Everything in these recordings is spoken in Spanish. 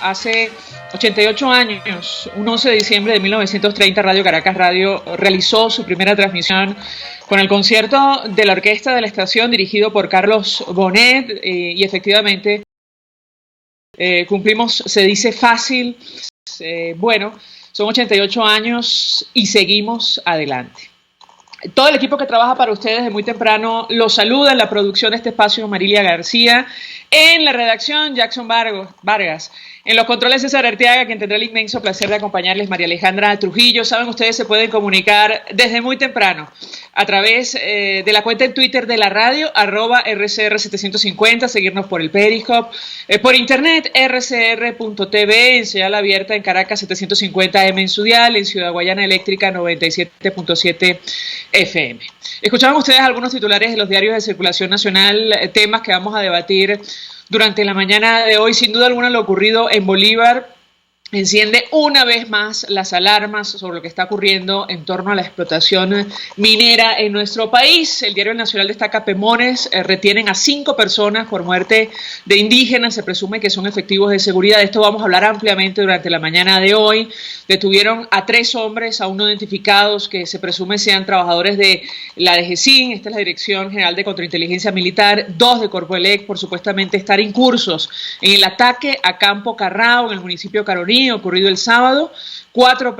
Hace 88 años, un 11 de diciembre de 1930, Radio Caracas Radio realizó su primera transmisión con el concierto de la orquesta de la estación dirigido por Carlos Bonet y efectivamente cumplimos, se dice fácil, bueno, son 88 años y seguimos adelante. Todo el equipo que trabaja para ustedes desde muy temprano los saluda en la producción de este espacio, Marilia García, en la redacción Jackson Vargas, en los controles César Arteaga, quien tendrá el inmenso placer de acompañarles, María Alejandra Trujillo. Saben, ustedes se pueden comunicar desde muy temprano a través de la cuenta en Twitter de la radio, @RCR750, seguirnos por el Periscope, por internet, rcr.tv, en señal abierta en Caracas 750M en su dial, en Ciudad Guayana Eléctrica 97.7 FM. Escuchaban ustedes algunos titulares de los diarios de circulación nacional, temas que vamos a debatir durante la mañana de hoy. Sin duda alguna, lo ocurrido en Bolívar enciende una vez más las alarmas sobre lo que está ocurriendo en torno a la explotación minera en nuestro país. El Diario Nacional destaca: Pemones retienen a 5 personas por muerte de indígenas. Se presume que son efectivos de seguridad. De esto vamos a hablar ampliamente durante la mañana de hoy. Detuvieron a 3 hombres aún no identificados que se presume sean trabajadores de la DGCIN, esta es la Dirección General de Contrainteligencia Militar, 2 de Corpoelec, por supuestamente estar incursos en el ataque a Campo Carrao, en el municipio de Caroní, ocurrido el sábado. 4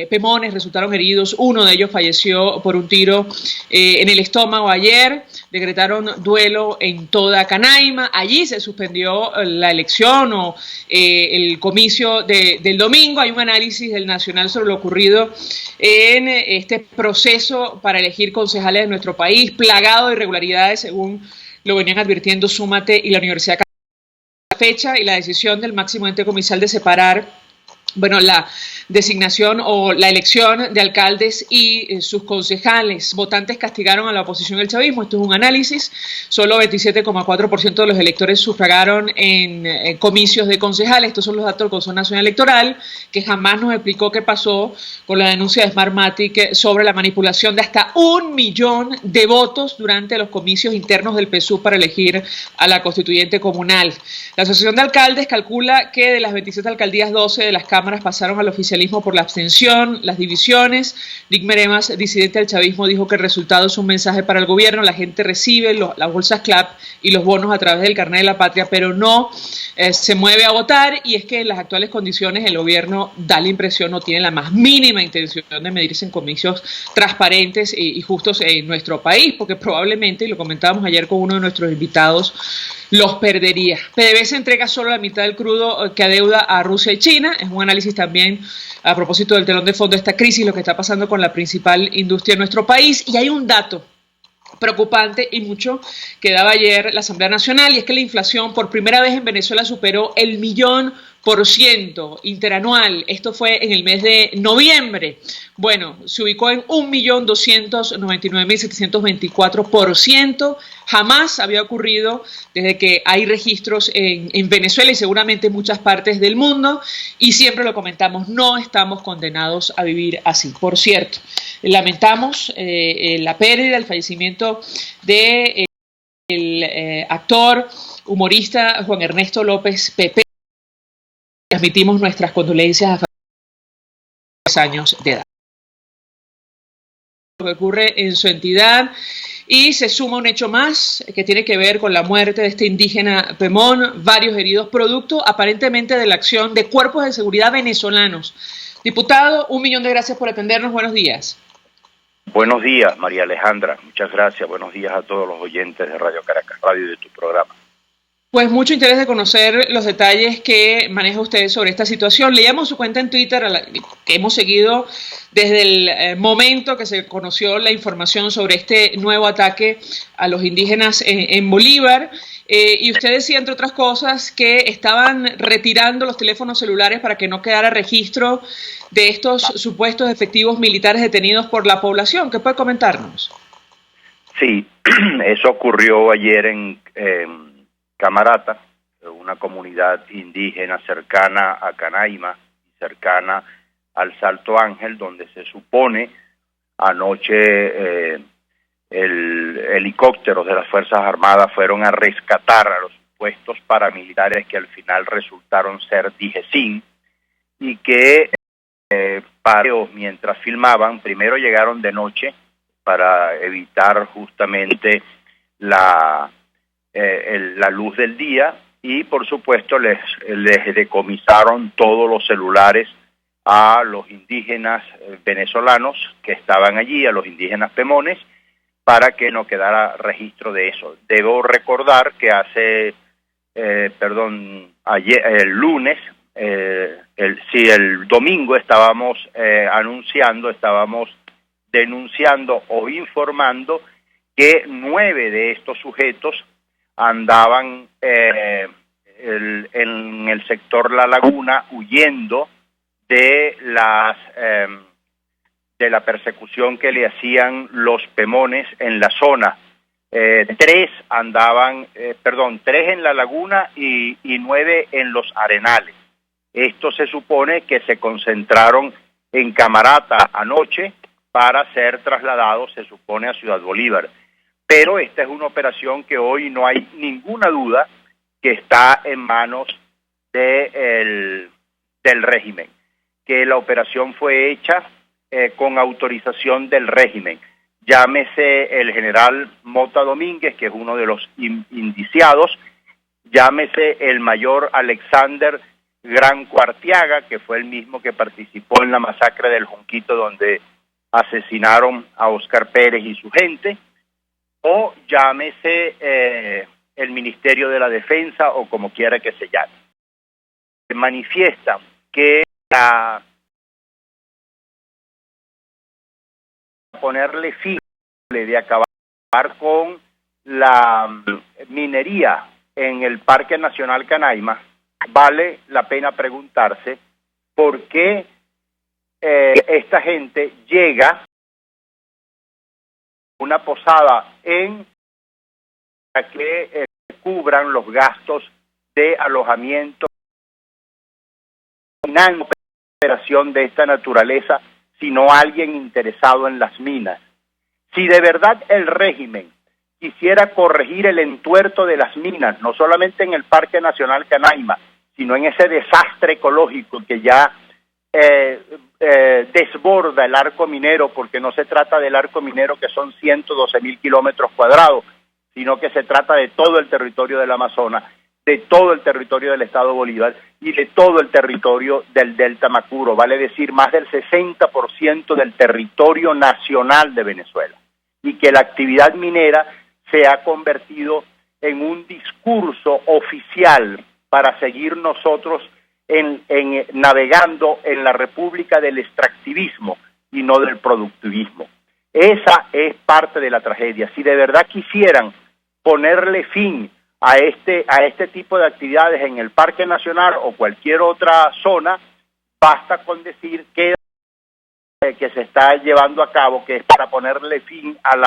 pemones resultaron heridos, uno de ellos falleció por un tiro en el estómago ayer. Decretaron duelo en toda Canaima. Allí se suspendió la elección o el comicio del domingo. Hay un análisis del Nacional sobre lo ocurrido en este proceso para elegir concejales de nuestro país, plagado de irregularidades, según lo venían advirtiendo Súmate y la Universidad Católica. La fecha y la decisión del máximo ente comisal de separar la designación o la elección de alcaldes y sus concejales. Votantes castigaron a la oposición y el chavismo. Esto es un análisis. Solo 27,4% de los electores sufragaron en comicios de concejales. Estos son los datos del Consejo Nacional Electoral, que jamás nos explicó qué pasó con la denuncia de Smartmatic sobre la manipulación de hasta 1 millón de votos durante los comicios internos del PSUV para elegir a la constituyente comunal. La Asociación de Alcaldes calcula que de las 27 alcaldías, 12 de las cámaras pasaron al oficialismo por la abstención, las divisiones. Dick Meremas, disidente del chavismo, dijo que el resultado es un mensaje para el gobierno. La gente recibe las bolsas CLAP y los bonos a través del carnet de la patria, pero no se mueve a votar. Y es que en las actuales condiciones el gobierno da la impresión, no tiene la más mínima intención de medirse en comicios transparentes y justos en nuestro país, porque probablemente, y lo comentábamos ayer con uno de nuestros invitados, los perdería. PDVSA entrega solo la mitad del crudo que adeuda a Rusia y China. Es un análisis también a propósito del telón de fondo de esta crisis, lo que está pasando con la principal industria de nuestro país. Y hay un dato preocupante y mucho que daba ayer la Asamblea Nacional, y es que la inflación por primera vez en Venezuela superó el 1.000% interanual. Esto fue en el mes de noviembre. Bueno, se ubicó en 1.299.724%. Jamás había ocurrido desde que hay registros en Venezuela y seguramente en muchas partes del mundo, y siempre lo comentamos, no estamos condenados a vivir así. Por cierto, lamentamos la pérdida, el fallecimiento de el actor, humorista Juan Ernesto López Pepe. Transmitimos nuestras condolencias a 10 años de edad. Lo que ocurre en su entidad, y se suma un hecho más que tiene que ver con la muerte de este indígena Pemón, varios heridos producto aparentemente de la acción de cuerpos de seguridad venezolanos. Diputado, 1.000.000 de gracias por atendernos. Buenos días. Buenos días, María Alejandra. Muchas gracias. Buenos días a todos los oyentes de Radio Caracas Radio y de tu programa. Pues mucho interés de conocer los detalles que maneja usted sobre esta situación. Leíamos su cuenta en Twitter, que hemos seguido desde el momento que se conoció la información sobre este nuevo ataque a los indígenas en Bolívar. Y usted decía, entre otras cosas, que estaban retirando los teléfonos celulares para que no quedara registro de estos supuestos efectivos militares detenidos por la población. ¿Qué puede comentarnos? Sí, eso ocurrió ayer en Camarata, una comunidad indígena cercana a Canaima, cercana al Salto Ángel, donde se supone anoche helicópteros de las Fuerzas Armadas fueron a rescatar a los supuestos paramilitares que al final resultaron ser DIGESIN y que mientras filmaban, primero llegaron de noche para evitar justamente la luz del día y por supuesto les decomisaron todos los celulares a los indígenas venezolanos que estaban allí, a los indígenas pemones, para que no quedara registro de eso. Debo recordar que ayer, el lunes, el domingo estábamos denunciando o informando que 9 de estos sujetos andaban en el sector La Laguna huyendo de la persecución que le hacían los pemones en la zona. 3 en La Laguna y 9 en los Arenales. Estos se supone que se concentraron en Camarata anoche para ser trasladados, se supone, a Ciudad Bolívar. Pero esta es una operación que hoy no hay ninguna duda que está en manos del régimen, que la operación fue hecha con autorización del régimen. Llámese el general Mota Domínguez, que es uno de los indiciados, llámese el mayor Alexander Gran Cuartiaga, que fue el mismo que participó en la masacre del Junquito, donde asesinaron a Oscar Pérez y su gente, o llámese el Ministerio de la Defensa, o como quiera que se llame. Manifiestan que ponerle fin, de acabar con la minería en el Parque Nacional Canaima, vale la pena preguntarse por qué esta gente llega a una posada para que cubran los gastos de alojamiento, una operación de esta naturaleza, sino alguien interesado en las minas. Si de verdad el régimen quisiera corregir el entuerto de las minas, no solamente en el Parque Nacional Canaima, sino en ese desastre ecológico que ya desborda el arco minero, porque no se trata del arco minero que son 112.000 kilómetros cuadrados, sino que se trata de todo el territorio del Amazonas, de todo el territorio del Estado Bolívar y de todo el territorio del Delta Macuro, vale decir más del 60% del territorio nacional de Venezuela, y que la actividad minera se ha convertido en un discurso oficial para seguir nosotros navegando en la república del extractivismo y no del productivismo. Esa es parte de la tragedia. Si de verdad quisieran ponerle fin a este tipo de actividades en el Parque Nacional o cualquier otra zona, basta con decir que se está llevando a cabo, que es para ponerle fin a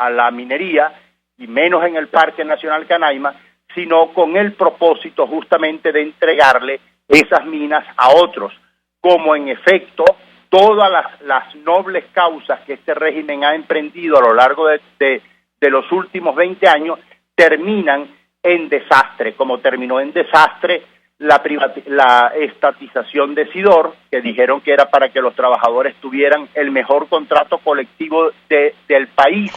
la minería, y menos en el Parque Nacional Canaima, sino con el propósito justamente de entregarle esas minas a otros, como en efecto todas las nobles causas que este régimen ha emprendido a lo largo de los últimos 20 años terminan en desastre, como terminó en desastre la estatización de Sidor, que dijeron que era para que los trabajadores tuvieran el mejor contrato colectivo del país,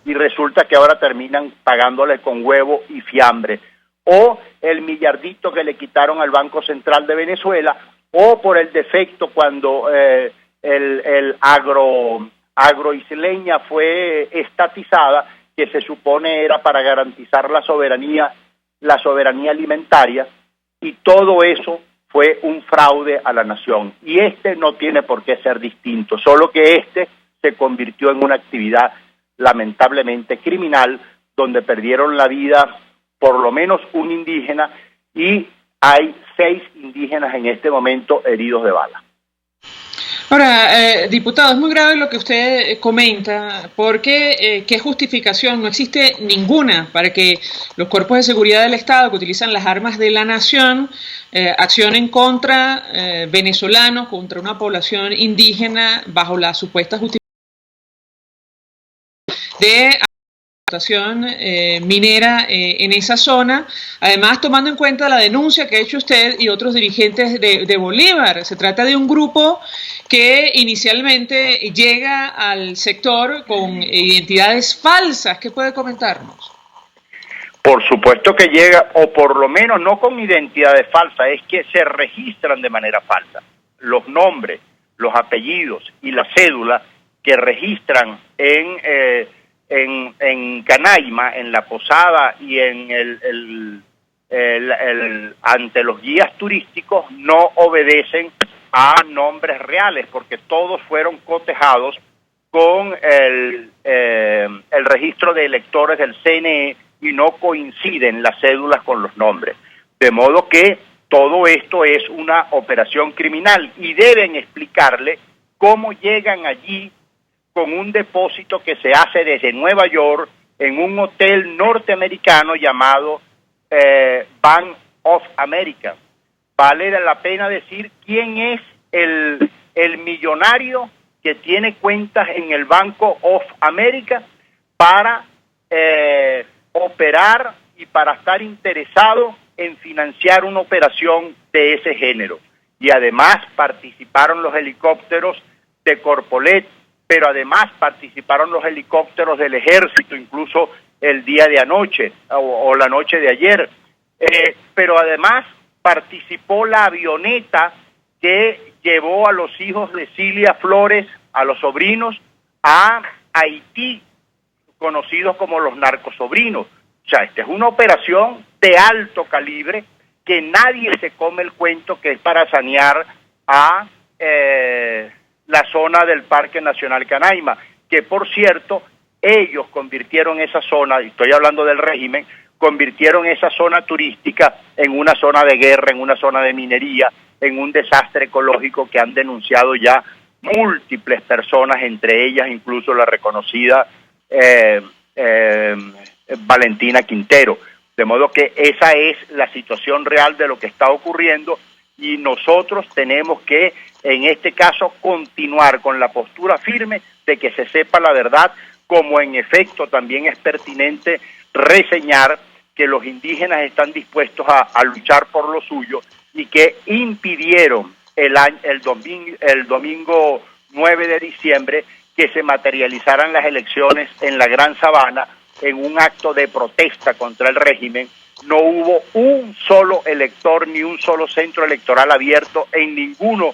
y resulta que ahora terminan pagándole con huevo y fiambre, o el millardito que le quitaron al Banco Central de Venezuela, o por el defecto cuando el agroisleña fue estatizada, que se supone era para garantizar la soberanía alimentaria, y todo eso fue un fraude a la nación. Y este no tiene por qué ser distinto, solo que este se convirtió en una actividad lamentablemente criminal, donde perdieron la vida por lo menos un indígena, y hay 6 indígenas en este momento heridos de bala. Ahora, diputado, es muy grave lo que usted comenta, porque ¿qué justificación? No existe ninguna para que los cuerpos de seguridad del Estado, que utilizan las armas de la nación, accionen contra venezolanos, contra una población indígena, bajo la supuesta justificación de explotación minera en esa zona, además tomando en cuenta la denuncia que ha hecho usted y otros dirigentes de Bolívar. Se trata de un grupo que inicialmente llega al sector con identidades falsas. ¿Qué puede comentarnos? Por supuesto que llega, o por lo menos no con identidades falsas, es que se registran de manera falsa. Los nombres, los apellidos y la cédula que registran en Canaima, en la posada y en ante los guías turísticos no obedecen a nombres reales, porque todos fueron cotejados con el registro de electores del CNE y no coinciden las cédulas con los nombres. De modo que todo esto es una operación criminal y deben explicarle cómo llegan allí con un depósito que se hace desde Nueva York en un hotel norteamericano llamado Bank of America. Vale la pena decir quién es el millonario que tiene cuentas en el Banco of America para operar y para estar interesado en financiar una operación de ese género. Y además participaron los helicópteros de Corpolet, pero además participaron los helicópteros del ejército, incluso el día de anoche o la noche de ayer. Pero además participó la avioneta que llevó a los hijos de Cilia Flores, a los sobrinos, a Haití, conocidos como los narcosobrinos. O sea, esta es una operación de alto calibre que nadie se come el cuento que es para sanear a la zona del Parque Nacional Canaima, que por cierto, ellos convirtieron esa zona, y estoy hablando del régimen, convirtieron esa zona turística en una zona de guerra, en una zona de minería, en un desastre ecológico que han denunciado ya múltiples personas, entre ellas incluso la reconocida Valentina Quintero. De modo que esa es la situación real de lo que está ocurriendo y nosotros tenemos que, en este caso, continuar con la postura firme de que se sepa la verdad, como en efecto también es pertinente reseñar que los indígenas están dispuestos a luchar por lo suyo y que impidieron el domingo 9 de diciembre que se materializaran las elecciones en la Gran Sabana en un acto de protesta contra el régimen. No hubo un solo elector ni un solo centro electoral abierto en ninguno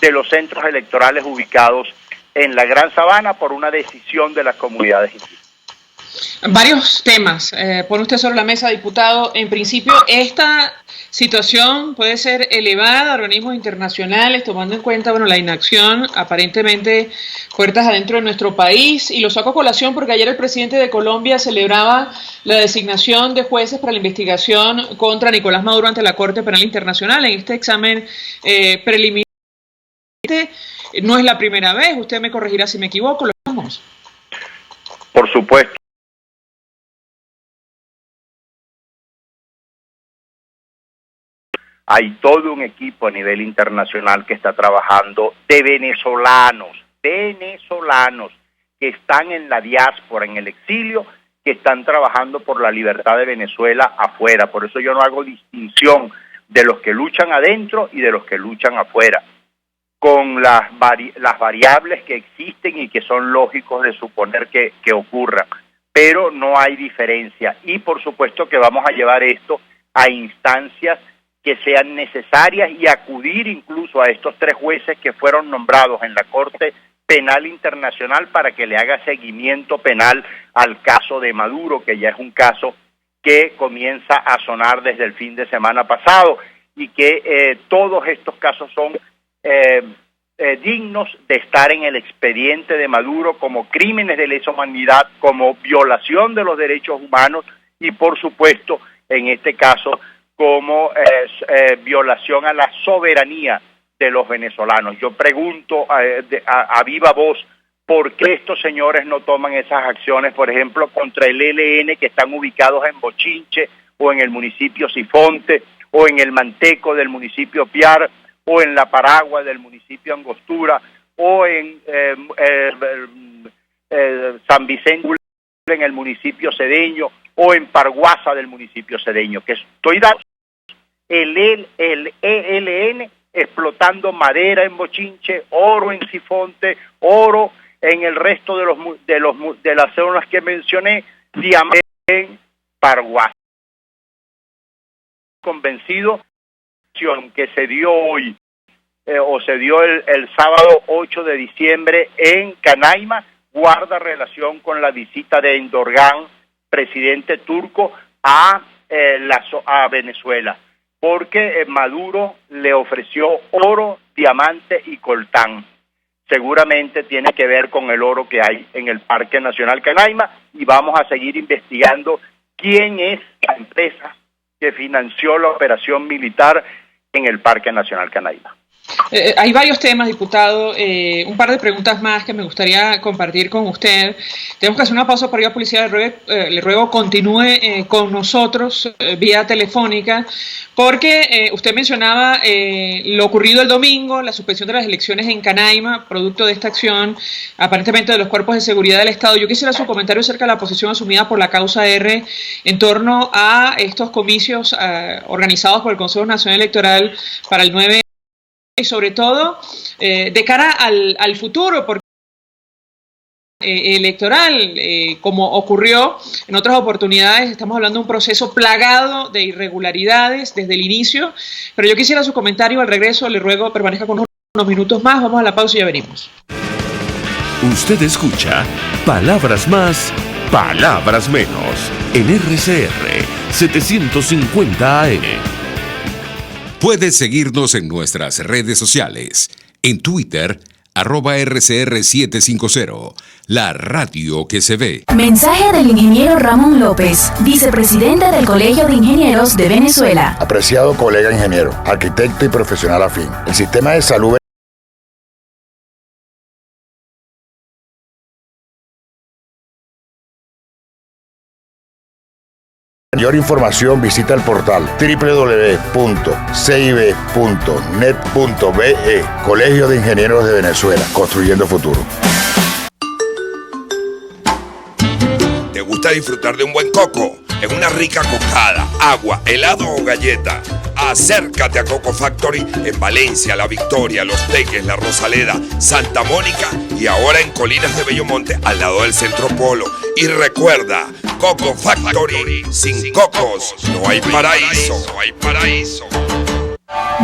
de los centros electorales ubicados en la Gran Sabana por una decisión de las comunidades indígenas. Varios temas pone usted sobre la mesa, diputado. En principio, esta situación puede ser elevada a organismos internacionales, tomando en cuenta, bueno, la inacción aparentemente puertas adentro de nuestro país. Y lo saco a colación porque ayer el presidente de Colombia celebraba la designación de jueces para la investigación contra Nicolás Maduro ante la Corte Penal Internacional. En este examen preliminar, no es la primera vez, usted me corregirá si me equivoco, lo vamos. Por supuesto. Hay todo un equipo a nivel internacional que está trabajando de venezolanos que están en la diáspora, en el exilio, que están trabajando por la libertad de Venezuela afuera. Por eso yo no hago distinción de los que luchan adentro y de los que luchan afuera, con las variables que existen y que son lógicos de suponer que ocurran, pero no hay diferencia. Y por supuesto que vamos a llevar esto a instancias que sean necesarias y acudir incluso a estos 3 jueces que fueron nombrados en la Corte Penal Internacional para que le haga seguimiento penal al caso de Maduro, que ya es un caso que comienza a sonar desde el fin de semana pasado y que todos estos casos son dignos de estar en el expediente de Maduro como crímenes de lesa humanidad, como violación de los derechos humanos y por supuesto en este caso como violación a la soberanía de los venezolanos. Yo pregunto a viva voz, ¿por qué estos señores no toman esas acciones, por ejemplo, contra el ELN que están ubicados en Bochinche o en el municipio Sifonte o en el Manteco del municipio Piar o en la Paragua del municipio Angostura o en San Vicente en el municipio cedeño o en Parguasa del municipio cedeño, que estoy dando el ELN explotando madera en Bochinche, oro en Sifonte, oro en el resto de las zonas que mencioné, diamantes en Parguasa. Convencido que se dio hoy o se dio el sábado 8 de diciembre en Canaima guarda relación con la visita de Erdogan, presidente turco, a Venezuela, porque Maduro le ofreció oro, diamante y coltán. Seguramente tiene que ver con el oro que hay en el Parque Nacional Canaima, y vamos a seguir investigando quién es la empresa que financió la operación militar en el Parque Nacional Canaima. Hay varios temas, diputado. Un par de preguntas más que me gustaría compartir con usted. Tenemos que hacer una pausa por ello, policía. Le ruego continúe con nosotros vía telefónica, porque usted mencionaba lo ocurrido el domingo, la suspensión de las elecciones en Canaima, producto de esta acción, aparentemente de los cuerpos de seguridad del Estado. Yo quisiera su comentario acerca de la posición asumida por la causa R en torno a estos comicios organizados por el Consejo Nacional Electoral para el 9 y sobre todo de cara al futuro, porque electoral, como ocurrió en otras oportunidades, estamos hablando de un proceso plagado de irregularidades desde el inicio, pero yo quisiera su comentario al regreso. Le ruego permanezca con unos minutos más, vamos a la pausa y ya venimos. Usted escucha Palabras Más, Palabras Menos en RCR 750 AM. Puedes seguirnos en nuestras redes sociales. En Twitter, @RCR750, la radio que se ve. Mensaje del ingeniero Ramón López, vicepresidente del Colegio de Ingenieros de Venezuela. Apreciado colega ingeniero, arquitecto y profesional afín, el sistema de salud mayor información visita el portal www.cib.net.be. Colegio de Ingenieros de Venezuela, construyendo futuro. ¿Te gusta disfrutar de un buen coco? En una rica cocada, agua, helado o galleta. Acércate a Coco Factory en Valencia, La Victoria, Los Teques, La Rosaleda, Santa Mónica y ahora en Colinas de Bellomonte, al lado del Centro Polo. Y recuerda, Coco Factory, sin cocos no hay paraíso, no hay paraíso.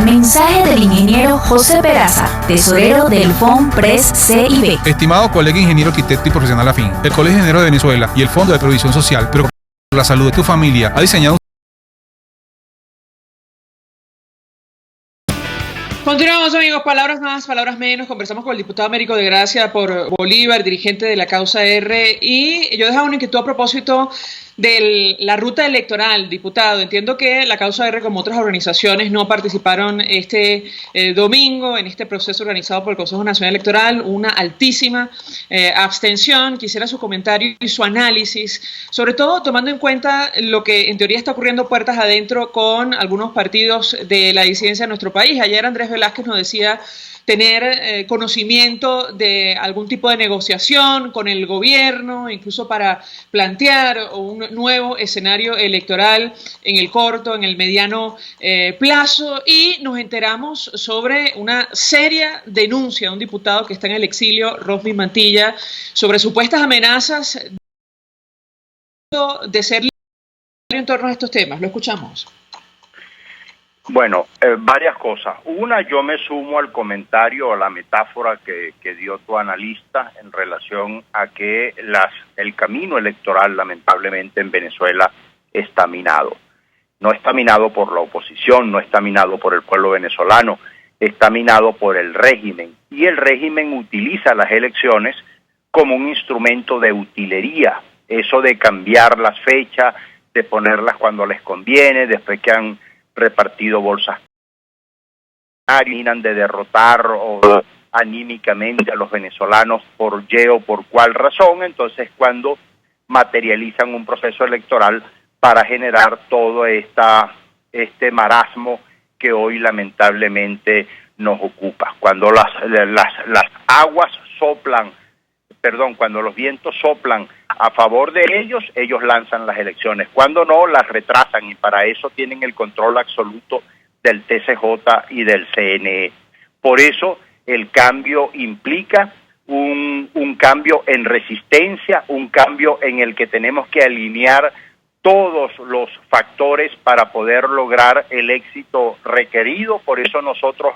Mensaje del ingeniero José Peraza, tesorero del FONPRES CIB. Estimado colega ingeniero, arquitecto y profesional afín, el Colegio de Ingenieros de Venezuela y el Fondo de Previsión Social, pero por la salud de tu familia, ha diseñado. Continuamos, amigos, palabras más, palabras menos. Conversamos con el diputado Américo de Gracia por Bolívar, dirigente de la causa R, y yo dejaba una inquietud a propósito de la ruta electoral, diputado. Entiendo que la causa R, como otras organizaciones, no participaron este domingo en este proceso organizado por el Consejo Nacional Electoral, una altísima abstención. Quisiera su comentario y su análisis, sobre todo tomando en cuenta lo que en teoría está ocurriendo puertas adentro con algunos partidos de la disidencia de nuestro país. Ayer Andrés Velázquez nos decía tener conocimiento de algún tipo de negociación con el gobierno, incluso para plantear un nuevo escenario electoral en el corto, en el mediano plazo, y nos enteramos sobre una seria denuncia de un diputado que está en el exilio, Rosmi Mantilla, sobre supuestas amenazas de ser en torno a estos temas. Lo escuchamos. Bueno, varias cosas. Una, yo me sumo al comentario, a la metáfora que dio tu analista en relación a que el camino electoral, lamentablemente, en Venezuela está minado. No está minado por la oposición, no está minado por el pueblo venezolano, está minado por el régimen. Y el régimen utiliza las elecciones como un instrumento de utilería. Eso de cambiar las fechas, de ponerlas cuando les conviene, después que han repartido bolsas, terminan de derrotar anímicamente a los venezolanos por Y o por cuál razón. Entonces, cuando materializan un proceso electoral para generar todo este marasmo que hoy lamentablemente nos ocupa, cuando las aguas soplan cuando los vientos soplan a favor de ellos, ellos lanzan las elecciones. Cuando no, las retrasan, y para eso tienen el control absoluto del TCJ y del CNE. Por eso el cambio implica un cambio en resistencia, un cambio en el que tenemos que alinear todos los factores para poder lograr el éxito requerido. Por eso nosotros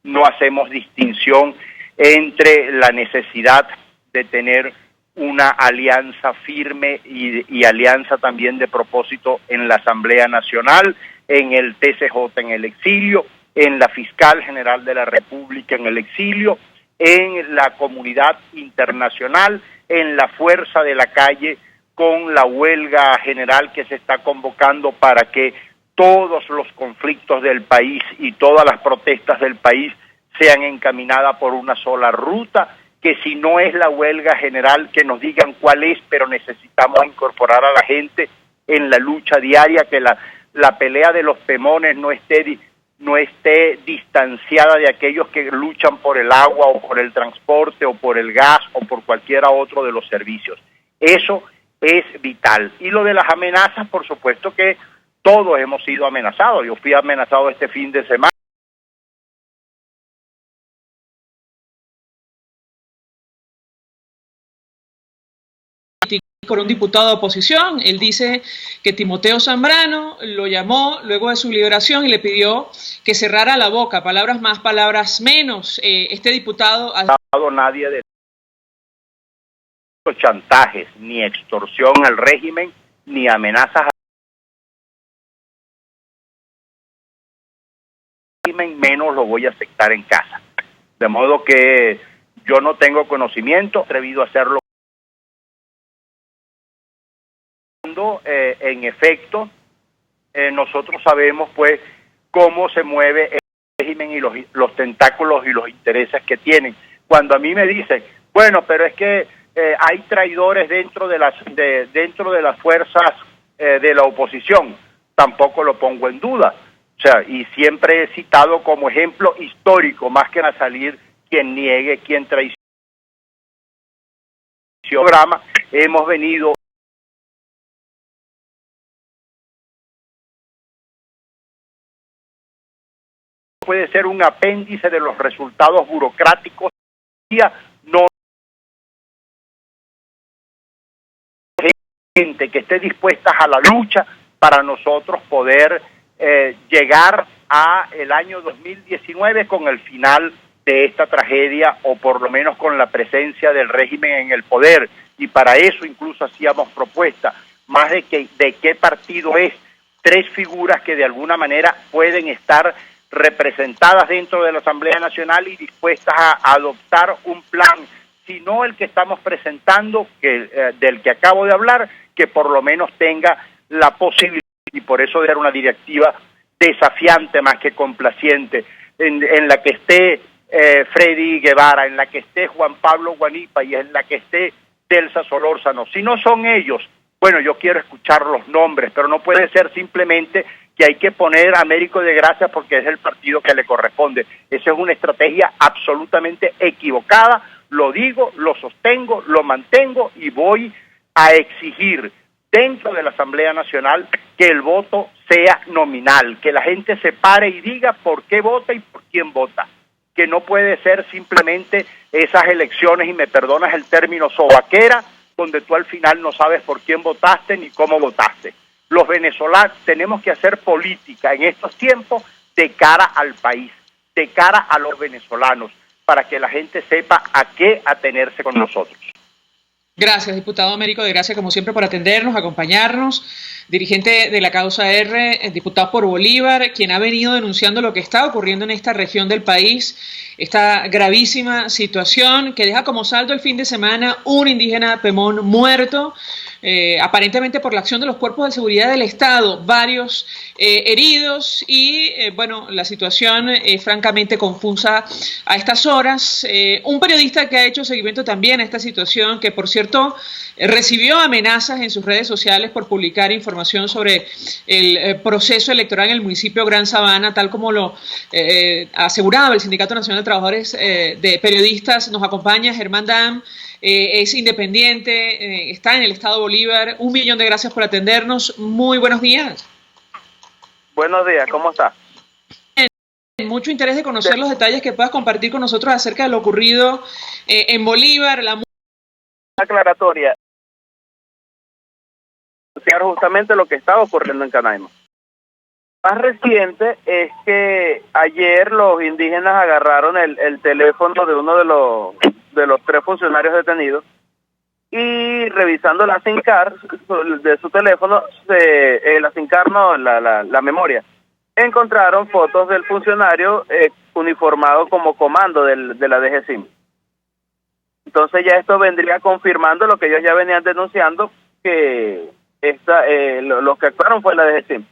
no hacemos distinción entre la necesidad de tener una alianza firme y alianza también de propósito en la Asamblea Nacional, en el TCJ en el exilio, en la Fiscal General de la República en el exilio, en la comunidad internacional, en la fuerza de la calle, con la huelga general que se está convocando para que todos los conflictos del país y todas las protestas del país sean encaminadas por una sola ruta, que si no es la huelga general, que nos digan cuál es, pero necesitamos incorporar a la gente en la lucha diaria, que la pelea de los pemones no esté distanciada de aquellos que luchan por el agua o por el transporte o por el gas o por cualquiera otro de los servicios. Eso es vital. Y lo de las amenazas, por supuesto que todos hemos sido amenazados. Yo fui amenazado este fin de semana. Por un diputado de oposición. Él dice que Timoteo Zambrano lo llamó luego de su liberación y le pidió que cerrara la boca, palabras más, palabras menos. Este diputado ha dado nadie de los chantajes, ni extorsión al régimen, ni amenazas al régimen, menos lo voy a aceptar en casa. De modo que yo no tengo conocimiento, atrevido a hacerlo. En efecto, nosotros sabemos pues cómo se mueve el régimen y los tentáculos y los intereses que tienen. Cuando a mí me dicen, bueno, pero es que hay traidores dentro de las fuerzas de la oposición, tampoco lo pongo en duda. O sea, y siempre he citado como ejemplo histórico, más que a salir quien niegue, quien traicione. Hemos venido puede ser un apéndice de los resultados burocráticos, no gente que esté dispuesta a la lucha para nosotros poder llegar a el año 2019 con el final de esta tragedia, o por lo menos con la presencia del régimen en el poder. Y para eso incluso hacíamos propuesta más de qué partido es, 3 figuras que de alguna manera pueden estar representadas dentro de la Asamblea Nacional y dispuestas a adoptar un plan, si no el que estamos presentando, del que acabo de hablar, que por lo menos tenga la posibilidad, y por eso era una directiva desafiante más que complaciente, en la que esté Freddy Guevara, en la que esté Juan Pablo Guanipa y en la que esté Delsa Solórzano. Si no son ellos, bueno, yo quiero escuchar los nombres, pero no puede ser simplemente que hay que poner a Américo de Gracia porque es el partido que le corresponde. Esa es una estrategia absolutamente equivocada, lo digo, lo sostengo, lo mantengo y voy a exigir dentro de la Asamblea Nacional que el voto sea nominal, que la gente se pare y diga por qué vota y por quién vota, que no puede ser simplemente esas elecciones, y me perdonas el término, sobaquera, donde tú al final no sabes por quién votaste ni cómo votaste. Los venezolanos tenemos que hacer política en estos tiempos de cara al país, de cara a los venezolanos, para que la gente sepa a qué atenerse con nosotros. Gracias, diputado Américo de Gracia, como siempre, por atendernos, acompañarnos. Dirigente de la Causa R, diputado por Bolívar, quien ha venido denunciando lo que está ocurriendo en esta región del país, esta gravísima situación que deja como saldo el fin de semana un indígena pemón muerto, aparentemente por la acción de los cuerpos de seguridad del Estado, varios heridos y, bueno, la situación es francamente confusa a estas horas. Un periodista que ha hecho seguimiento también a esta situación, que por cierto recibió amenazas en sus redes sociales por publicar información sobre el proceso electoral en el municipio Gran Sabana, tal como lo aseguraba el Sindicato Nacional de Trabajadores de Periodistas. Nos acompaña Germán Damm, es independiente, está en el estado Bolívar. 1.000.000 de gracias por atendernos. Muy buenos días. Buenos días, ¿cómo está? Mucho interés de conocer los detalles que puedas compartir con nosotros acerca de lo ocurrido en Bolívar. Aclaratoria. Justamente lo que estaba ocurriendo en Canaima. Más reciente es que ayer los indígenas agarraron el teléfono de uno de los 3 funcionarios detenidos y revisando la SIM card de su teléfono, la SIM card no, la memoria, encontraron fotos del funcionario uniformado como comando de la DGCIM. Entonces ya esto vendría confirmando lo que ellos ya venían denunciando, que los que actuaron fue la DGCIM.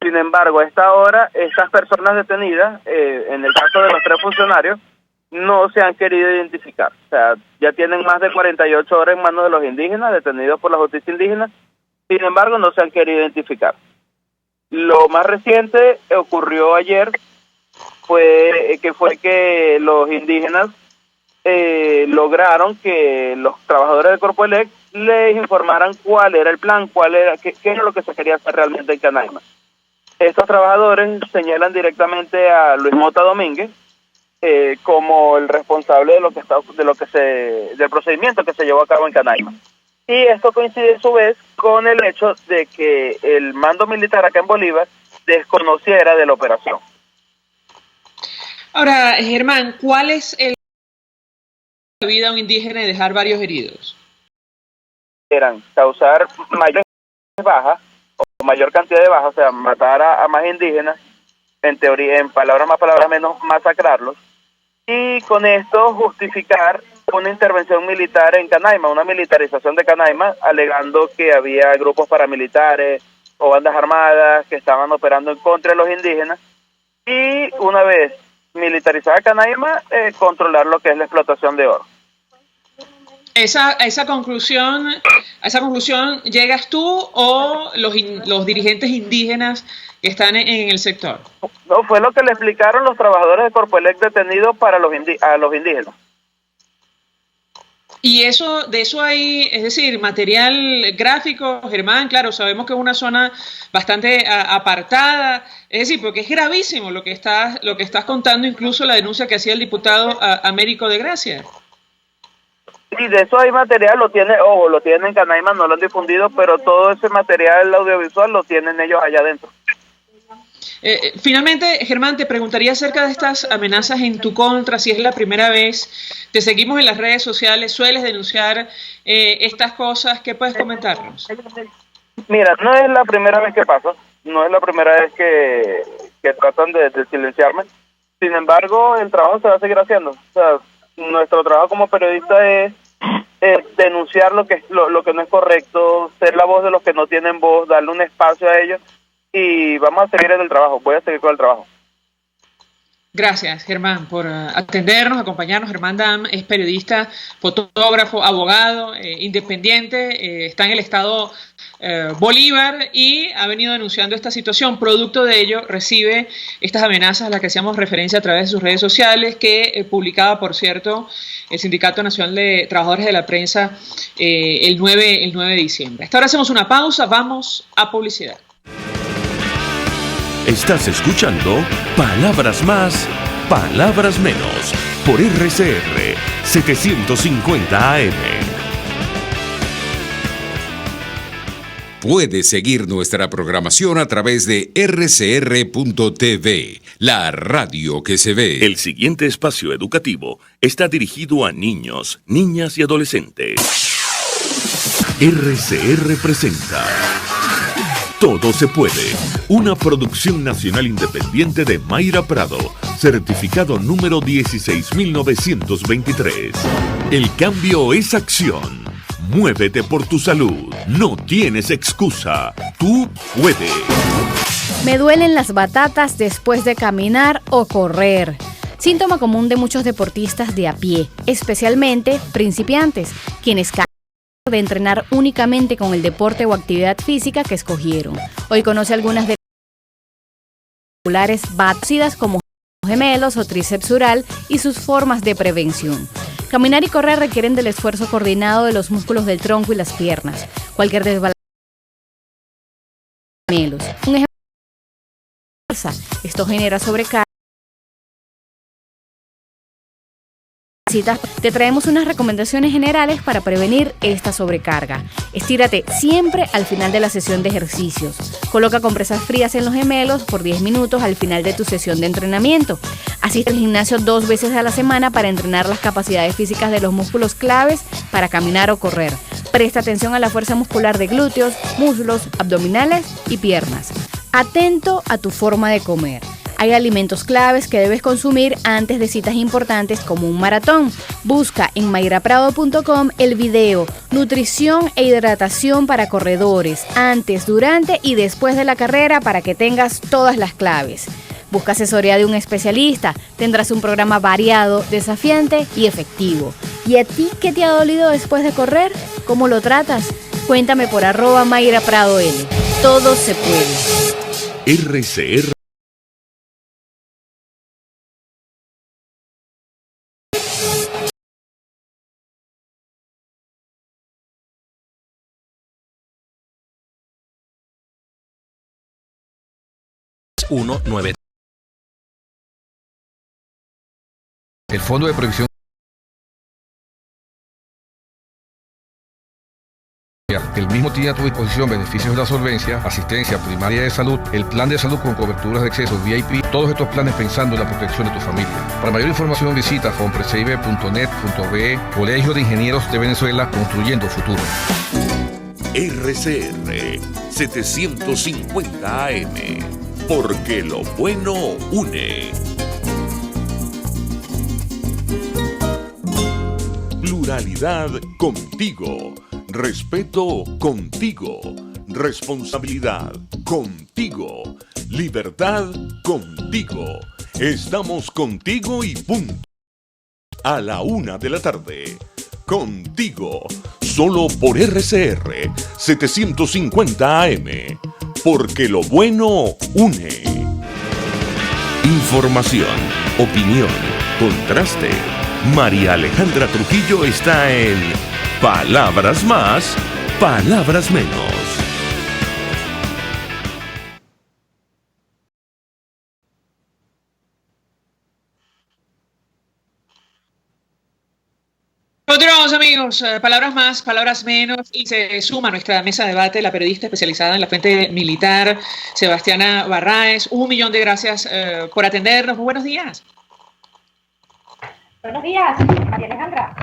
Sin embargo, a esta hora, estas personas detenidas, en el caso de los 3 funcionarios, no se han querido identificar. O sea, ya tienen más de 48 horas en manos de los indígenas, detenidos por la justicia indígena. Sin embargo, no se han querido identificar. Lo más reciente ocurrió ayer, fue que los indígenas lograron que los trabajadores de Corpoelec les informaran cuál era el plan, qué era lo que se quería hacer realmente en Canaima. Estos trabajadores señalan directamente a Luis Mota Domínguez como el responsable del procedimiento que se llevó a cabo en Canaima. Y esto coincide a su vez con el hecho de que el mando militar acá en Bolívar desconociera de la operación. Ahora, Germán, ¿cuál es la vida de un indígena y dejar varios heridos? Eran causar mayores bajas o mayor cantidad de bajas, o sea, matar a más indígenas, en teoría, en palabras más, palabras menos, masacrarlos, y con esto justificar una intervención militar en Canaima, una militarización de Canaima, alegando que había grupos paramilitares o bandas armadas que estaban operando en contra de los indígenas, y una vez militarizada Canaima, controlar lo que es la explotación de oro. ¿A esa conclusión llegas tú o los dirigentes indígenas que están en el sector? No, fue lo que le explicaron los trabajadores de Corpoelec detenidos a los indígenas. Y de eso hay, es decir, material gráfico, Germán, claro, sabemos que es una zona bastante apartada, es decir, porque es gravísimo lo que estás contando, incluso la denuncia que hacía el diputado Américo de Gracia. Sí, de eso hay material, lo tienen en Canaima, no lo han difundido, pero todo ese material audiovisual lo tienen ellos allá adentro. Finalmente, Germán, te preguntaría acerca de estas amenazas en tu contra, si es la primera vez, te seguimos en las redes sociales, sueles denunciar estas cosas, ¿qué puedes comentarnos? Mira, no es la primera vez que pasa, no es la primera vez que tratan de silenciarme, sin embargo, el trabajo se va a seguir haciendo, o sea, nuestro trabajo como periodista es denunciar lo que no es correcto, ser la voz de los que no tienen voz, darle un espacio a ellos, y vamos a seguir en el trabajo, voy a seguir con el trabajo. Gracias, Germán, por atendernos, acompañarnos. Germán Dam es periodista, fotógrafo, abogado, independiente, está en el estado Bolívar y ha venido denunciando esta situación. Producto de ello, recibe estas amenazas a las que hacíamos referencia a través de sus redes sociales, que publicaba, por cierto, el Sindicato Nacional de Trabajadores de la Prensa el 9 de diciembre. Hasta ahora hacemos una pausa, vamos a publicidad. Estás escuchando Palabras Más, Palabras Menos, por RCR 750 AM. Puedes seguir nuestra programación a través de rcr.tv, la radio que se ve. El siguiente espacio educativo está dirigido a niños, niñas y adolescentes. RCR presenta Todo se puede, una producción nacional independiente de Mayra Prado, certificado número 16923. El cambio es acción. Muévete por tu salud. No tienes excusa. Tú puedes. Me duelen las batatas después de caminar o correr. Síntoma común de muchos deportistas de a pie, especialmente principiantes, quienes de entrenar únicamente con el deporte o actividad física que escogieron. Hoy conoce algunas de las populares batidas como gemelos o tríceps ural y sus formas de prevención. Caminar y correr requieren del esfuerzo coordinado de los músculos del tronco y las piernas. Cualquier desbalance. Un ejemplo. Esto genera sobrecarga. Te traemos unas recomendaciones generales para prevenir esta sobrecarga. Estírate siempre al final de la sesión de ejercicios. Coloca compresas frías en los gemelos por 10 minutos al final de tu sesión de entrenamiento. Asiste al gimnasio 2 veces a la semana para entrenar las capacidades físicas de los músculos claves para caminar o correr. Presta atención a la fuerza muscular de glúteos, muslos, abdominales y piernas. Atento a tu forma de comer. Hay alimentos claves que debes consumir antes de citas importantes como un maratón. Busca en mayraprado.com el video Nutrición e hidratación para corredores, antes, durante y después de la carrera para que tengas todas las claves. Busca asesoría de un especialista, tendrás un programa variado, desafiante y efectivo. ¿Y a ti qué te ha dolido después de correr? ¿Cómo lo tratas? Cuéntame por @mayrapradoL. Todo se puede. RCR El Fondo de Previsión el mismo tiene a tu disposición beneficios de la solvencia, asistencia primaria de salud, el plan de salud con coberturas de acceso VIP, todos estos planes pensando en la protección de tu familia. Para mayor información visita fonpreseibe.net.be, Colegio de Ingenieros de Venezuela, construyendo futuro. RCR 750 AM, porque lo bueno une. Pluralidad contigo. Respeto contigo, responsabilidad contigo, libertad contigo. Estamos contigo y punto. A la 1:00 p.m. Contigo, solo por RCR 750 AM, porque lo bueno une. Información, opinión, contraste. María Alejandra Trujillo está en Palabras Más, Palabras Menos. Continuamos, amigos. Palabras más, palabras menos. Y se suma a nuestra mesa de debate la periodista especializada en la fuente militar, Sebastiana Barraez. 1.000.000 de gracias por atendernos. Muy buenos días. Buenos días, María Alejandra.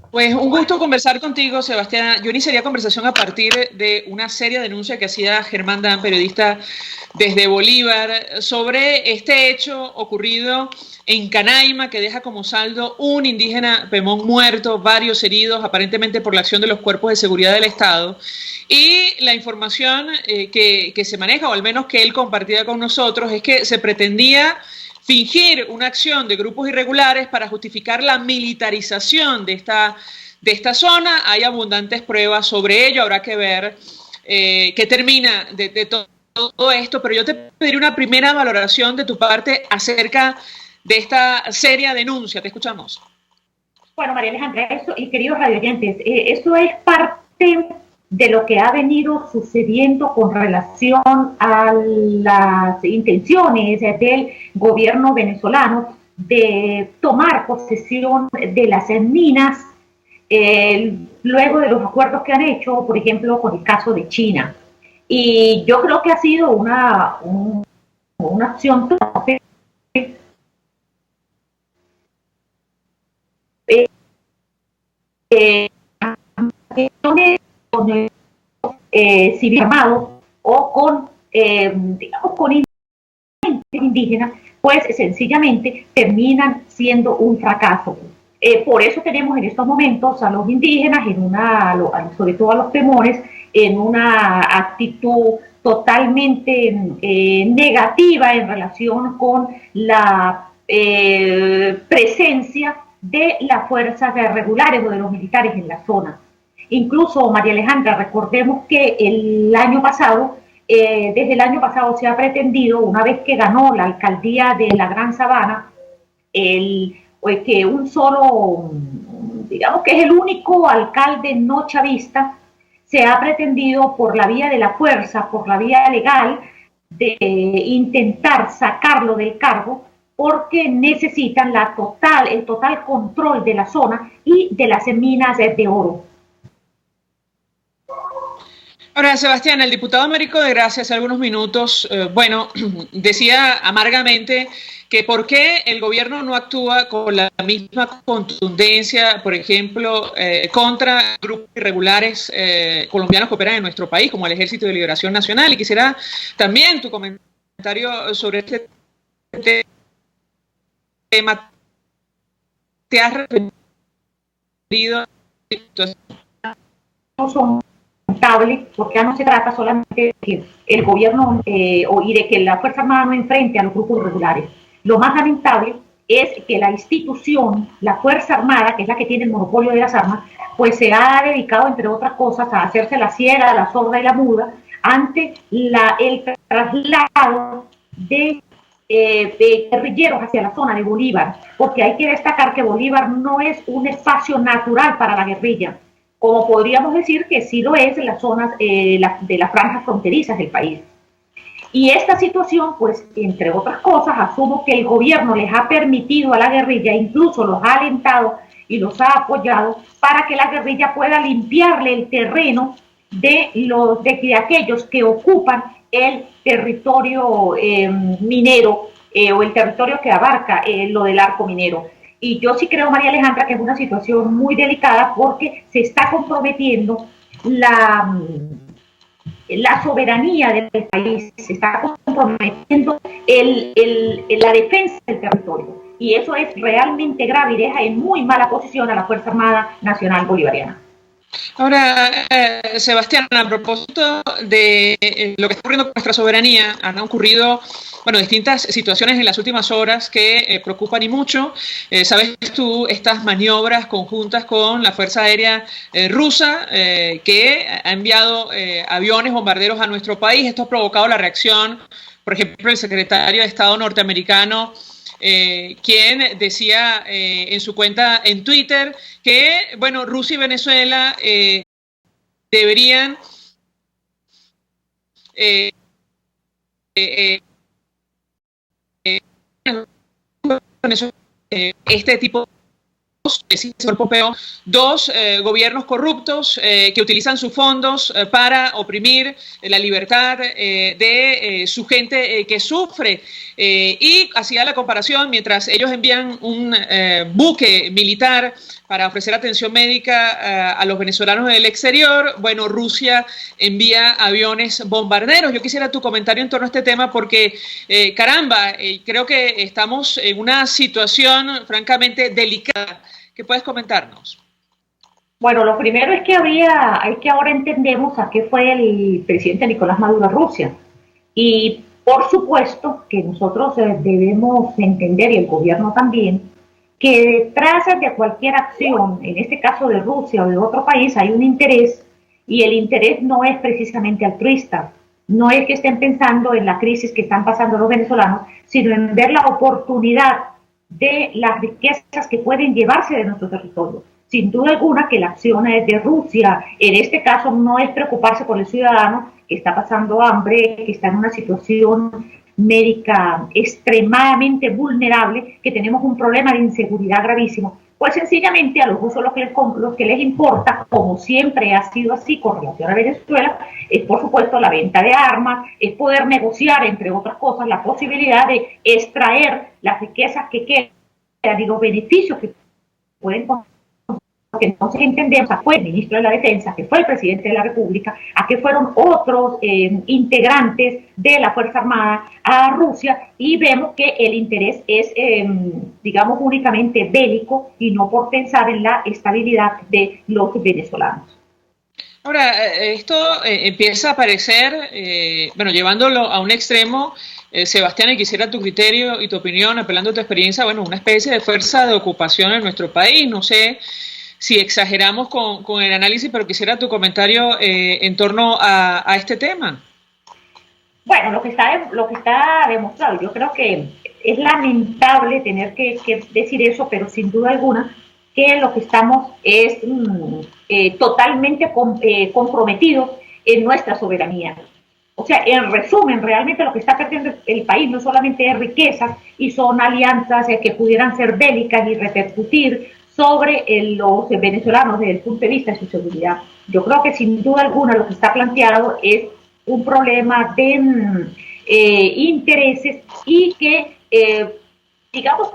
Pues un gusto conversar contigo, Sebastián. Yo iniciaría conversación a partir de una seria denuncia que hacía Germán Dan, periodista desde Bolívar, sobre este hecho ocurrido en Canaima, que deja como saldo un indígena pemón muerto, varios heridos, aparentemente por la acción de los cuerpos de seguridad del Estado. Y la información que se maneja, o al menos que él compartía con nosotros, es que se pretendía fingir una acción de grupos irregulares para justificar la militarización de esta zona. Hay abundantes pruebas sobre ello, habrá que ver qué termina de todo esto, pero yo te pediría una primera valoración de tu parte acerca de esta seria denuncia. Te escuchamos. Bueno, María Alejandra, eso, y queridos radioyentes, eso es parte de lo que ha venido sucediendo con relación a las intenciones del gobierno venezolano de tomar posesión de las minas luego de los acuerdos que han hecho, por ejemplo, con el caso de China. Y yo creo que ha sido una acción con civil armado o con, digamos, con indígenas, pues sencillamente terminan siendo un fracaso. Por eso tenemos en estos momentos a los indígenas, sobre todo a los pemores, en una actitud totalmente negativa en relación con la presencia de las fuerzas regulares o de los militares en la zona. Incluso, María Alejandra, recordemos que el año pasado, desde el año pasado se ha pretendido, una vez que ganó la alcaldía de la Gran Sabana, que un solo digamos que es el único alcalde no chavista, se ha pretendido por la vía de la fuerza, por la vía legal, de intentar sacarlo del cargo, porque necesitan el total control de la zona y de las minas de oro. Ahora, Sebastián, el diputado Américo de Gracia hace algunos minutos, decía amargamente que por qué el gobierno no actúa con la misma contundencia, por ejemplo, contra grupos irregulares colombianos que operan en nuestro país, como el Ejército de Liberación Nacional. Y quisiera también tu comentario sobre este tema. ¿Te has referido a son porque ya no se trata solamente de que el gobierno y de que la Fuerza Armada no enfrente a los grupos irregulares? Lo más lamentable es que la institución, la Fuerza Armada, que es la que tiene el monopolio de las armas, pues se ha dedicado, entre otras cosas, a hacerse la ciega, la sorda y la muda ante el traslado de guerrilleros hacia la zona de Bolívar, porque hay que destacar que Bolívar no es un espacio natural para la guerrilla, como podríamos decir que sí lo es en las zonas de las franjas fronterizas del país. Y esta situación, pues, entre otras cosas, asumo que el gobierno les ha permitido a la guerrilla, incluso los ha alentado y los ha apoyado para que la guerrilla pueda limpiarle el terreno de aquellos que ocupan el territorio minero o el territorio que abarca lo del arco minero. Y yo sí creo, María Alejandra, que es una situación muy delicada porque se está comprometiendo la soberanía del país, se está comprometiendo la defensa del territorio. Y eso es realmente grave y deja en muy mala posición a la Fuerza Armada Nacional Bolivariana. Ahora, Sebastián, a propósito de lo que está ocurriendo con nuestra soberanía, han ocurrido distintas situaciones en las últimas horas que preocupan y mucho. Sabes tú, estas maniobras conjuntas con la Fuerza Aérea rusa, que ha enviado aviones bombarderos a nuestro país. Esto ha provocado la reacción, por ejemplo, del secretario de Estado norteamericano, quien decía en su cuenta en Twitter que, Rusia y Venezuela deberían este tipo dos gobiernos corruptos que utilizan sus fondos para oprimir la libertad de su gente que sufre, y hacía la comparación, mientras ellos envían un buque militar para ofrecer atención médica a los venezolanos en el exterior, Rusia envía aviones bombarderos. Yo quisiera tu comentario en torno a este tema porque, creo que estamos en una situación francamente delicada. ¿Qué puedes comentarnos? Bueno, lo primero es que ahora entendemos a qué fue el presidente Nicolás Maduro a Rusia. Y por supuesto que nosotros debemos entender, y el gobierno también, que detrás de cualquier acción, en este caso de Rusia o de otro país, hay un interés, y el interés no es precisamente altruista. No es que estén pensando en la crisis que están pasando los venezolanos, sino en ver la oportunidad de las riquezas que pueden llevarse de nuestro territorio. Sin duda alguna que la acción de Rusia, en este caso, no es preocuparse por el ciudadano que está pasando hambre, que está en una situación médica extremadamente vulnerable, que tenemos un problema de inseguridad gravísimo. Pues sencillamente a los rusos lo que les importa, como siempre ha sido así con relación a Venezuela, es por supuesto la venta de armas, es poder negociar, entre otras cosas, la posibilidad de extraer las riquezas que quedan y los beneficios que pueden conseguir. Que entonces entendemos a fue el ministro de la Defensa, que fue el presidente de la República, a que fueron otros integrantes de la Fuerza Armada a Rusia, y vemos que el interés es, digamos, únicamente bélico y no por pensar en la estabilidad de los venezolanos. Ahora, esto empieza a parecer, llevándolo a un extremo, Sebastián, y quisiera tu criterio y tu opinión, apelando a tu experiencia, una especie de fuerza de ocupación en nuestro país. No sé si exageramos con el análisis, pero quisiera tu comentario en torno a este tema. Bueno, lo que está demostrado, yo creo que es lamentable tener que decir eso, pero sin duda alguna que lo que estamos es totalmente comprometidos en nuestra soberanía. O sea, en resumen, realmente lo que está perdiendo el país no solamente es riqueza y son alianzas que pudieran ser bélicas y repercutir sobre los venezolanos desde el punto de vista de su seguridad. Yo creo que sin duda alguna lo que está planteado es un problema de intereses y que, digamos,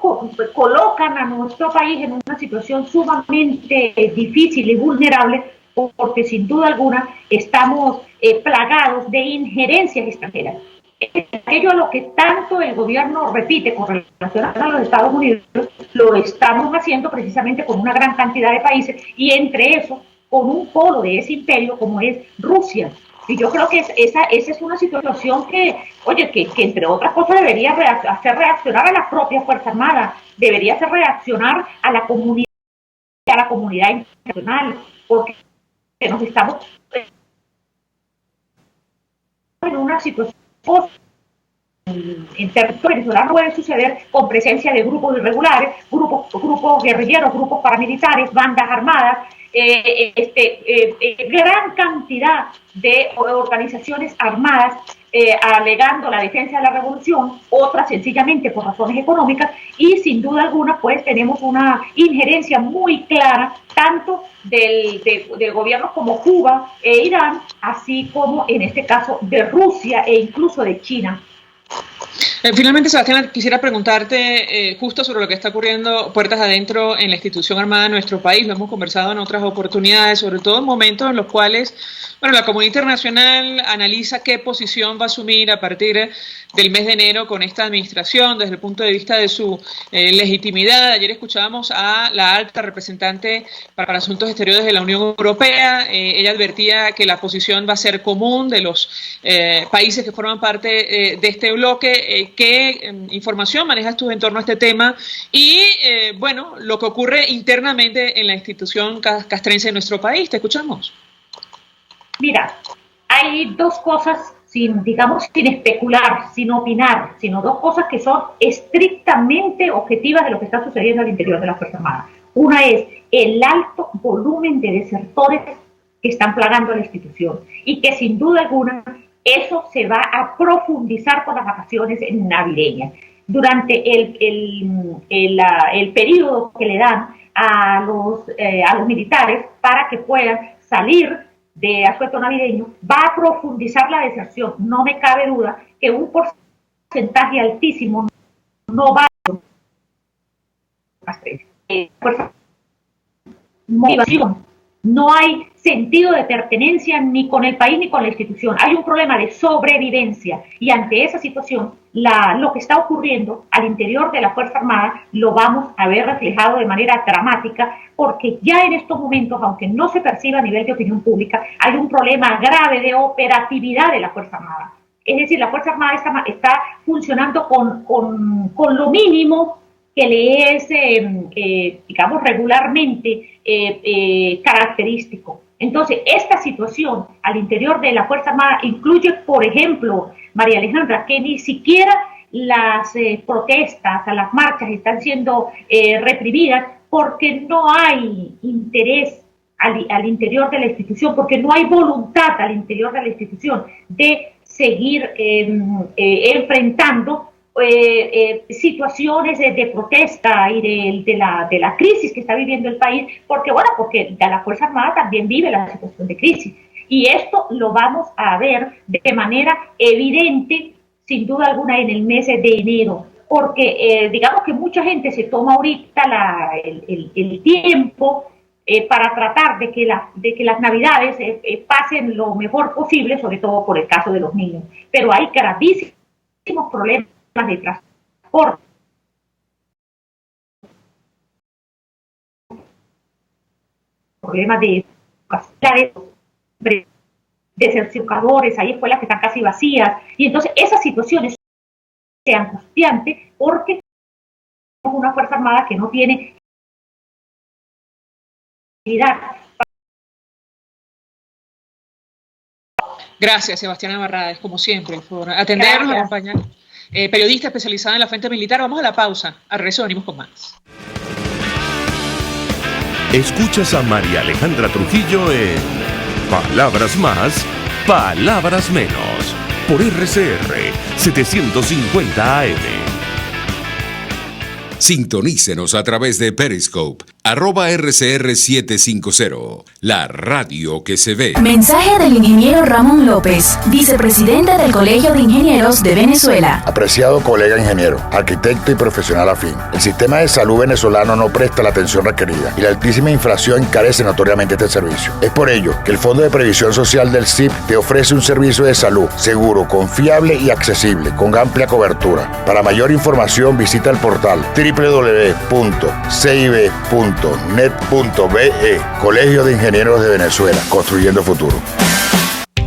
colocan a nuestro país en una situación sumamente difícil y vulnerable, porque sin duda alguna estamos plagados de injerencias extranjeras. Aquello a lo que tanto el gobierno repite con relación a los Estados Unidos, lo estamos haciendo precisamente con una gran cantidad de países y entre esos con un polo de ese imperio como es Rusia. Y yo creo que esa es una situación que, oye, que entre otras cosas debería hacer reaccionar a las propias Fuerzas Armadas, debería hacer reaccionar a la comunidad internacional, porque nos estamos en una situación en territorio venezolano puede suceder con presencia de grupos irregulares, grupos guerrilleros, grupos paramilitares, bandas armadas, gran cantidad de organizaciones armadas alegando la defensa de la revolución, otras sencillamente por razones económicas, y sin duda alguna pues tenemos una injerencia muy clara tanto del gobierno como Cuba e Irán, así como en este caso de Rusia e incluso de China. Finalmente, Sebastián, quisiera preguntarte justo sobre lo que está ocurriendo puertas adentro en la institución armada de nuestro país. Lo hemos conversado en otras oportunidades, sobre todo en momentos en los cuales, bueno, la comunidad internacional analiza qué posición va a asumir a partir del mes de enero con esta administración desde el punto de vista de su legitimidad. Ayer escuchábamos a la alta representante para Asuntos Exteriores de la Unión Europea. Ella advertía que la posición va a ser común de los países que forman parte de este bloque. ¿Qué información manejas tú en torno a este tema? Y, bueno, lo que ocurre internamente en la institución castrense de nuestro país. Te escuchamos. Mira, hay dos cosas, sin especular, sin opinar, sino dos cosas que son estrictamente objetivas de lo que está sucediendo al interior de las Fuerzas Armadas. Una es el alto volumen de desertores que están plagando a la institución y que sin duda alguna eso se va a profundizar con las vacaciones navideñas. Durante el periodo que le dan a los militares para que puedan salir de asueto navideño, va a profundizar la deserción. No me cabe duda que un porcentaje altísimo no va a motivación. No hay sentido de pertenencia ni con el país ni con la institución. Hay un problema de sobrevivencia y ante esa situación lo que está ocurriendo al interior de la Fuerza Armada lo vamos a ver reflejado de manera dramática porque ya en estos momentos, aunque no se perciba a nivel de opinión pública, hay un problema grave de operatividad de la Fuerza Armada. Es decir, la Fuerza Armada está funcionando con lo mínimo que le es, digamos, regularmente característico. Entonces, esta situación al interior de la Fuerza Armada incluye, por ejemplo, María Alejandra, que ni siquiera las protestas, las marchas están siendo reprimidas porque no hay interés al interior de la institución, porque no hay voluntad al interior de la institución de seguir enfrentando situaciones de protesta y de la crisis que está viviendo el país, porque la Fuerza Armada también vive la situación de crisis. Y esto lo vamos a ver de manera evidente, sin duda alguna, en el mes de enero, porque digamos que mucha gente se toma ahorita el tiempo para tratar de que las Navidades pasen lo mejor posible, sobre todo por el caso de los niños. Pero hay gravísimos problemas de transporte, problemas de desertificadores, hay escuelas que están casi vacías, y entonces esas situaciones son angustiantes porque es una Fuerza Armada que no tiene Gracias, Sebastián Barrades, como siempre, por atendernos, acompañar. Periodista especializada en la fuente militar. Vamos a la pausa. Al regreso venimos con más. Escuchas a María Alejandra Trujillo en Palabras Más, Palabras Menos, por RCR 750 AM. Sintonícenos a través de Periscope, @RCR750, la radio que se ve. Mensaje del ingeniero Ramón López, vicepresidente del Colegio de Ingenieros de Venezuela. Apreciado colega ingeniero, arquitecto y profesional afín, el sistema de salud venezolano no presta la atención requerida y la altísima inflación encarece notoriamente este servicio. Es por ello que el Fondo de Previsión Social del CIP te ofrece un servicio de salud seguro, confiable y accesible, con amplia cobertura. Para mayor información visita el portal www.cib.net.be. Colegio de Ingenieros de Venezuela, construyendo futuro.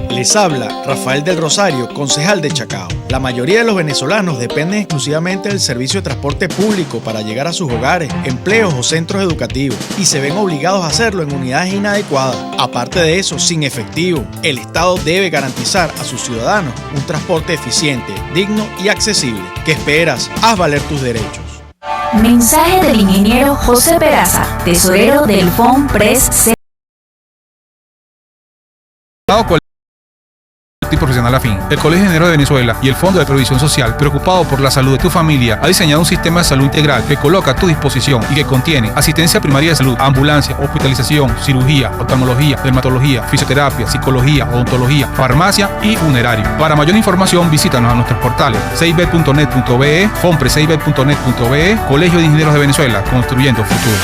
Les habla Rafael del Rosario, concejal de Chacao. La mayoría de los venezolanos dependen exclusivamente del servicio de transporte público para llegar a sus hogares, empleos o centros educativos y se ven obligados a hacerlo en unidades inadecuadas. Aparte de eso, sin efectivo, el Estado debe garantizar a sus ciudadanos un transporte eficiente, digno y accesible. ¿Qué esperas? Haz valer tus derechos. Mensaje del ingeniero José Peraza, tesorero del FONPRES Y profesional afín. El Colegio de Ingenieros de Venezuela y el Fondo de Previsión Social, preocupado por la salud de tu familia, ha diseñado un sistema de salud integral que coloca a tu disposición y que contiene asistencia primaria de salud, ambulancia, hospitalización, cirugía, oftalmología, dermatología, fisioterapia, psicología, odontología, farmacia y funerario. Para mayor información, visítanos a nuestros portales cib.net.be, fonpres.net.be, Colegio de Ingenieros de Venezuela, construyendo futuro.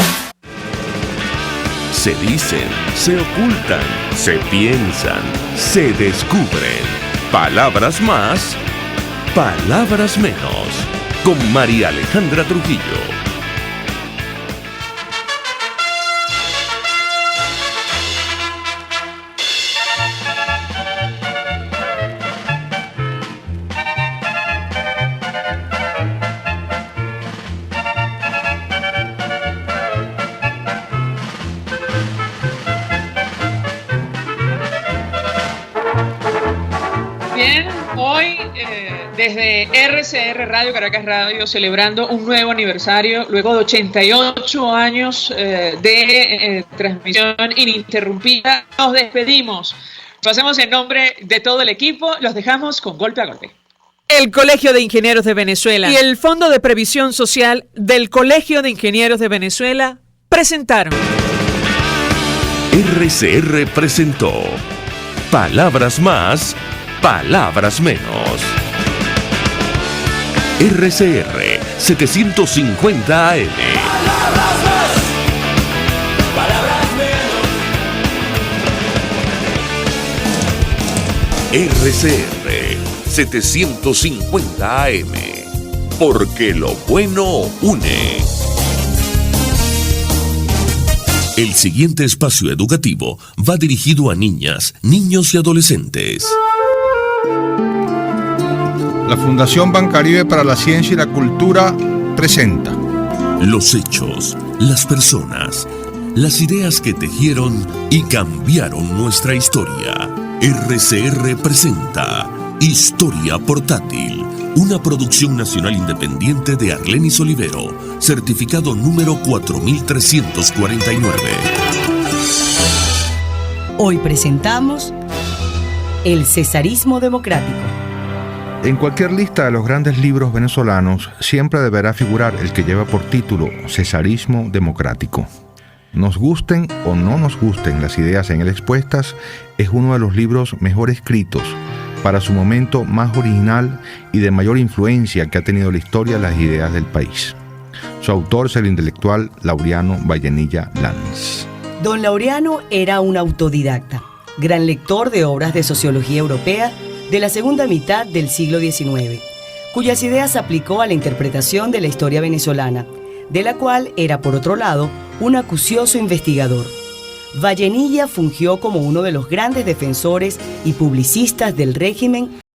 Se dicen, se ocultan, se piensan, se descubren. Palabras más, palabras menos. Con María Alejandra Trujillo. Bien, hoy desde RCR Radio, Caracas Radio, celebrando un nuevo aniversario, luego de 88 años de transmisión ininterrumpida, nos despedimos. Lo hacemos en nombre de todo el equipo, los dejamos con Golpe a Golpe. El Colegio de Ingenieros de Venezuela y el Fondo de Previsión Social del Colegio de Ingenieros de Venezuela presentaron. RCR presentó Palabras Más, Palabras Menos. RCR 750 AM. RCR 750 AM. Porque lo bueno une. El siguiente espacio educativo va dirigido a niñas, niños y adolescentes. La Fundación Bancaribe para la Ciencia y la Cultura presenta los hechos, las personas, las ideas que tejieron y cambiaron nuestra historia. RCR presenta Historia Portátil, una producción nacional independiente de Arlenis Olivero, certificado número 4349. Hoy presentamos el cesarismo democrático. En cualquier lista de los grandes libros venezolanos siempre deberá figurar el que lleva por título Cesarismo Democrático. Nos gusten o no nos gusten las ideas en él expuestas, es uno de los libros mejor escritos, para su momento más original y de mayor influencia que ha tenido la historia de las ideas del país. Su autor es el intelectual Laureano Vallenilla Lanz. Don Laureano era un autodidacta, gran lector de obras de sociología europea de la segunda mitad del siglo XIX, cuyas ideas aplicó a la interpretación de la historia venezolana, de la cual era, por otro lado, un acucioso investigador. Vallenilla fungió como uno de los grandes defensores y publicistas del régimen